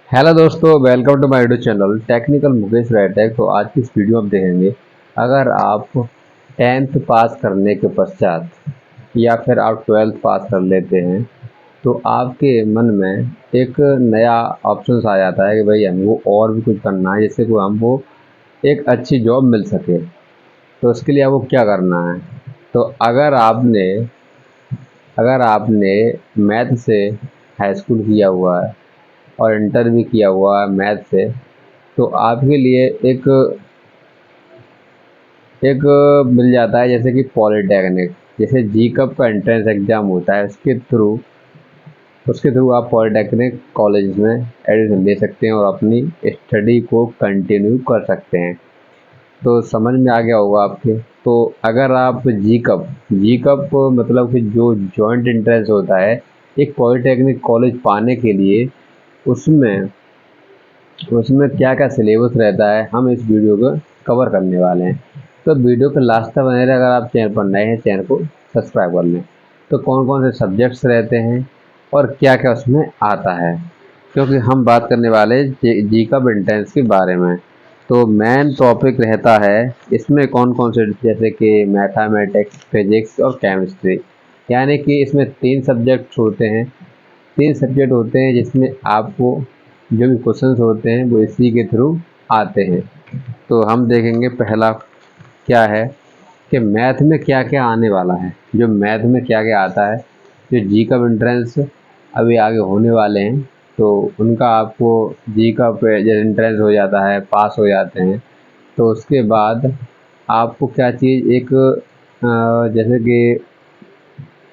Hello दोस्तों, welcome to my YouTube channel technical Mukesh Raitech. तो आज की इस वीडियो में देखेंगे, अगर आप 10th पास करने के पश्चात या फिर आप 12th पास कर लेते हैं तो आपके मन में एक नया ऑप्शन आ जाता है कि भाई हमको और भी कुछ करना है, जिससे कोई हमको एक अच्छी जॉब मिल सके। तो उसके लिए आपको क्या करना है? तो अगर आपने मैथ से हाई स्कूल किया हुआ है और इंटर भी किया हुआ है मैथ से, तो आपके लिए एक एक मिल जाता है, जैसे कि पॉलिटेक्निक। जैसे जी कप का एंट्रेंस एग्ज़ाम होता है, उसके थ्रू आप पॉलिटेक्निक कॉलेज में एडमिशन ले सकते हैं और अपनी स्टडी को कंटिन्यू कर सकते हैं। तो समझ में आ गया होगा आपके। तो अगर आप जी कप मतलब कि जो जॉइंट एंट्रेंस होता है एक पॉलिटेक्निक कॉलेज पाने के लिए, उसमें उसमें क्या क्या सिलेबस रहता है, हम इस वीडियो को कवर करने वाले हैं। तो वीडियो के लास्ट तक बने रहे। अगर आप चैनल पर नए हैं, चैनल को सब्सक्राइब कर लें। तो कौन कौन से सब्जेक्ट्स रहते हैं और क्या क्या उसमें आता है, क्योंकि हम बात करने वाले जी का एंट्रेंस के बारे में। तो मेन टॉपिक रहता है इसमें कौन कौन से, जैसे कि मैथमेटिक्स, फिजिक्स और केमिस्ट्री। यानी कि इसमें 3 सब्जेक्ट होते हैं जिसमें आपको जो भी क्वेश्चंस होते हैं वो इसी के थ्रू आते हैं। तो हम देखेंगे पहला क्या है कि मैथ में क्या क्या आने वाला है। जो मैथ में क्या क्या आता है, जो जी का एंट्रेंस अभी आगे होने वाले हैं, तो उनका आपको जी का एंट्रेंस हो जाता है, पास हो जाते हैं। तो उसके बाद आपको क्या चीज़ एक जैसे कि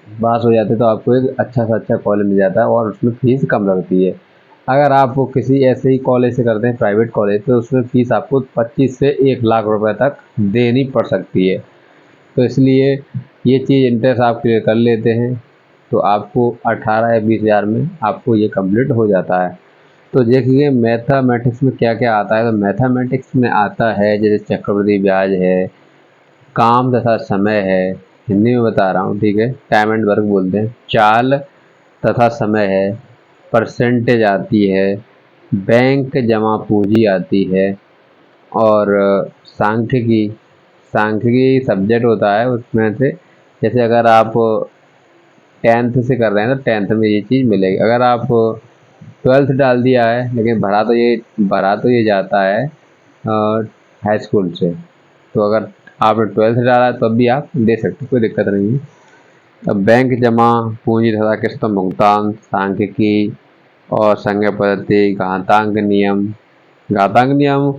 पास हो जाते हैं तो आपको एक अच्छा सा अच्छा कॉलेज मिल जाता है और उसमें फ़ीस कम लगती है। अगर आप वो किसी ऐसे ही कॉलेज से करते हैं, प्राइवेट कॉलेज, तो उसमें फ़ीस आपको 25 से 1 लाख रुपए तक देनी पड़ सकती है। तो इसलिए ये चीज़ इंटरेस्ट आप क्लियर कर लेते हैं तो आपको 18 या 20 हज़ार में आपको ये कंप्लीट हो जाता है। तो देखिए मैथमेटिक्स में क्या क्या आता है। तो मैथमेटिक्स में आता है जैसे चक्रवृद्धि ब्याज है, काम तथा समय है, हिंदी में बता रहा हूँ, ठीक है, टाइम एंड वर्क बोलते हैं, चाल तथा समय है, परसेंटेज आती है, बैंक जमा पूंजी आती है, और सांख्यिकी सांख्यिकी सब्जेक्ट होता है उसमें से। जैसे अगर आप 10th से कर रहे हैं तो 10th में ये चीज़ मिलेगी। अगर आप 12th डाल दिया है, लेकिन भरा तो ये जाता है हाई स्कूल से, तो अगर आपने 12th डाला है तब भी आप दे सकते, कोई दिक्कत नहीं है। अब बैंक जमा पूंजी तथा किस्त भुगतान, सांख्यिकी और संज्ञा पद्धति, घातांक नियम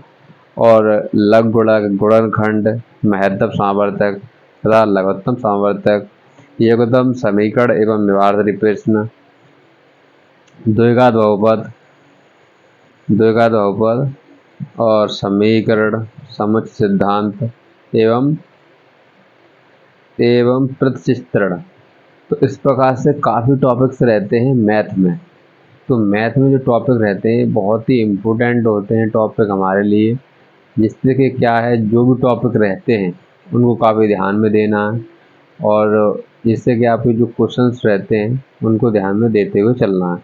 और लघु गुणनखंड, महत्तम सामर्थ्यक तथा लघुत्तम सामर्थ्यक, योगतम समीकरण एवं निवारणी प्रश्न, द्विघात बहुपद और समीकरण, समुच्चय सिद्धांत एवं प्रतिचित्रण। तो इस प्रकार से काफ़ी टॉपिक्स रहते हैं मैथ में। तो मैथ में जो टॉपिक रहते हैं बहुत ही इम्पोर्टेंट होते हैं टॉपिक हमारे लिए, जिससे कि क्या है, जो भी टॉपिक रहते हैं उनको काफ़ी ध्यान में देना है, और जिससे कि आपके जो क्वेश्चंस रहते हैं उनको ध्यान में देते हुए चलना है।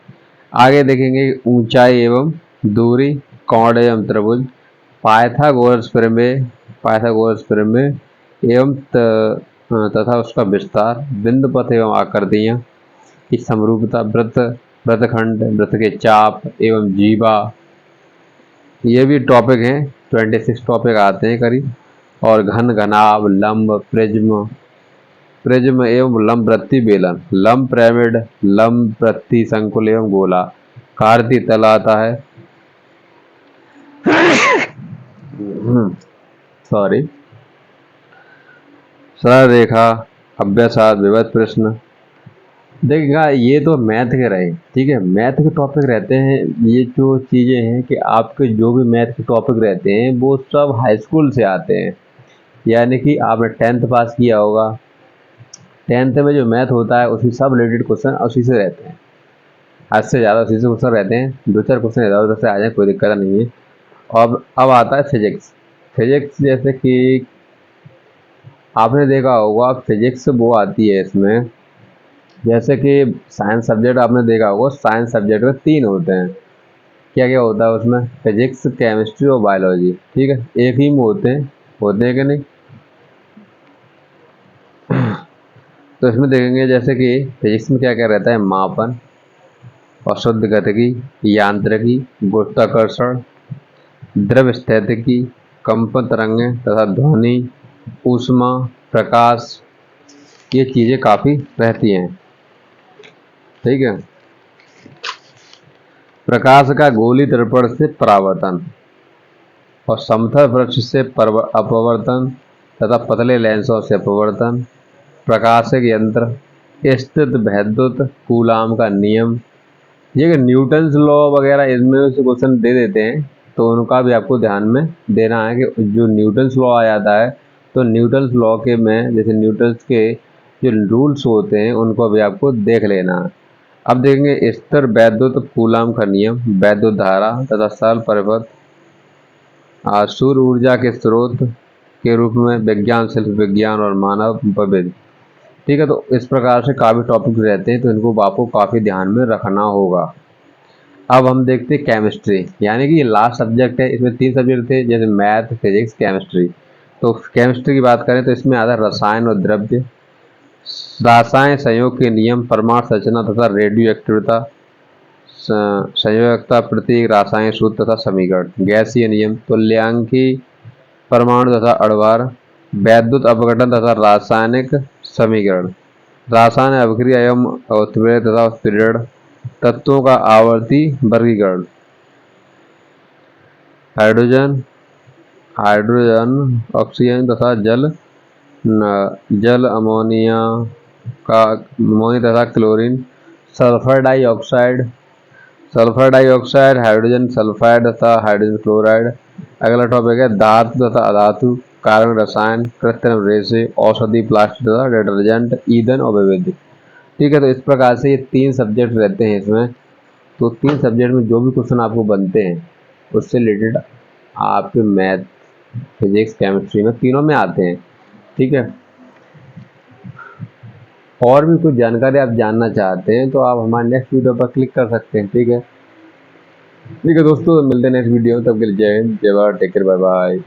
आगे देखेंगे ऊंचाई एवं दूरी, कोण एवं त्रिभुज, पाइथागोरस प्रमेय एवं तथा उसका विस्तार, बिंदु पथ एवं आकृतियाँ की समरूपता, वृत्तखंड, वृत्त के चाप एवं जीवा, ये भी टॉपिक हैं। 26 टॉपिक आते हैं करीब। और घन घनाभ, लंब, प्रिज्म एवं लंब वृत्ति बेलन, लंब पिरामिड, लंब वृत्ति संकुल एवं गोला, कारती तल आता है, सॉरी, सरल रेखा, अभ्यासात, विविध प्रश्न। देखिएगा, ये तो मैथ के रहे, ठीक है। मैथ के टॉपिक रहते हैं, ये जो चीज़ें हैं कि आपके जो भी मैथ के टॉपिक रहते हैं वो सब हाई स्कूल से आते हैं। यानी कि आपने 10th पास किया होगा, 10th में जो मैथ होता है उसी सब रिलेटेड क्वेश्चन उसी से रहते हैं। हद से ज़्यादा उसी से क्वेश्चन रहते हैं, 2-4 क्वेश्चन इधर उधर से आ जाए कोई दिक्कत नहीं है। अब आता है फिजिक्स। फिजिक्स जैसे कि आपने देखा होगा, फिजिक्स वो आती है इसमें, जैसे कि साइंस सब्जेक्ट आपने देखा होगा, साइंस सब्जेक्ट में 3 होते हैं, क्या क्या होता है उसमें, फिजिक्स, केमिस्ट्री और बायोलॉजी, ठीक है, एक ही में होते हैं कि नहीं। तो इसमें देखेंगे जैसे कि फिजिक्स में क्या क्या रहता है, मापन और शुद्ध गतिकी, यांत्रिकी, गुरुत्वाकर्षण, द्रव स्थितिकी, कंपन तरंगें तथा ध्वनि, ऊष्मा, प्रकाश, ये चीज़ें काफ़ी रहती हैं, ठीक है। प्रकाश का गोली दर्पण से परावर्तन और समतल वृक्ष से अपवर्तन तथा पतले लेंसों से अपवर्तन, प्रकाशिक यंत्र, स्थित वैद्युत कूलाम का नियम, ये न्यूटन्स लॉ वगैरह इसमें से क्वेश्चन दे देते हैं, तो उनका भी आपको ध्यान में देना है कि जो न्यूटन्स लॉ आ जाता है, तो न्यूटन्स लॉ के में जैसे न्यूटन्स के जो रूल्स होते हैं उनको भी आपको देख लेना है। अब देखेंगे स्थिर वैद्युत कूलाम का नियम, वैद्युत धारा तथा सरल परिपथ, सौर ऊर्जा के स्रोत के रूप में विज्ञान, शिल्प विज्ञान और मानव विविध, ठीक है। तो इस प्रकार से काफ़ी टॉपिक रहते हैं, तो इनको आपको काफ़ी ध्यान में रखना होगा। अब हम देखते हैं केमिस्ट्री, यानी कि ये लास्ट सब्जेक्ट है। इसमें 3 सब्जेक्ट थे, जैसे मैथ, फिजिक्स, केमिस्ट्री। तो केमिस्ट्री की बात करें तो इसमें आता है रसायन और द्रव्य, रासायन संयोग के नियम, परमाणु संरचना तथा रेडियो एक्टिविता, संयोजकता, प्रतीक, रासायनिक सूत्र तथा समीकरण, गैसीय नियम, तुल्यांकी, परमाणु तथा अणुभार, वैद्युत अपघटन तथा रासायनिक समीकरण, रासायनिक अभिक्रिया एवं उत्प्रेरक तथा उत्प्रेरण, तत्वों का आवर्ती वर्गीकरण, हाइड्रोजन हाइड्रोजन ऑक्सीजन तथा जल अमोनिया तथा chlorine, sulphur dioxide, hydrogen sulphide तथा हाइड्रोजन क्लोराइड। अगला टॉपिक है धातु तथा अधातु, कार्बन रसायन, कृत्रिम रेशे, औषधि, प्लास्टिक तथा डिटर्जेंट, ईंधन और विविध, ठीक है। तो इस प्रकार से ये 3 सब्जेक्ट रहते हैं इसमें। तो 3 सब्जेक्ट में जो भी क्वेश्चन आपको बनते हैं उससे रिलेटेड आपके मैथ, फिजिक्स, केमिस्ट्री में तीनों में आते हैं, ठीक है। और भी कुछ जानकारी आप जानना चाहते हैं तो आप हमारे नेक्स्ट वीडियो पर क्लिक कर सकते हैं, ठीक है। ठीक है दोस्तों, मिलते हैं नेक्स्ट वीडियो में, तब के लिए जय हिंद, जय Bharat, take care, bye bye.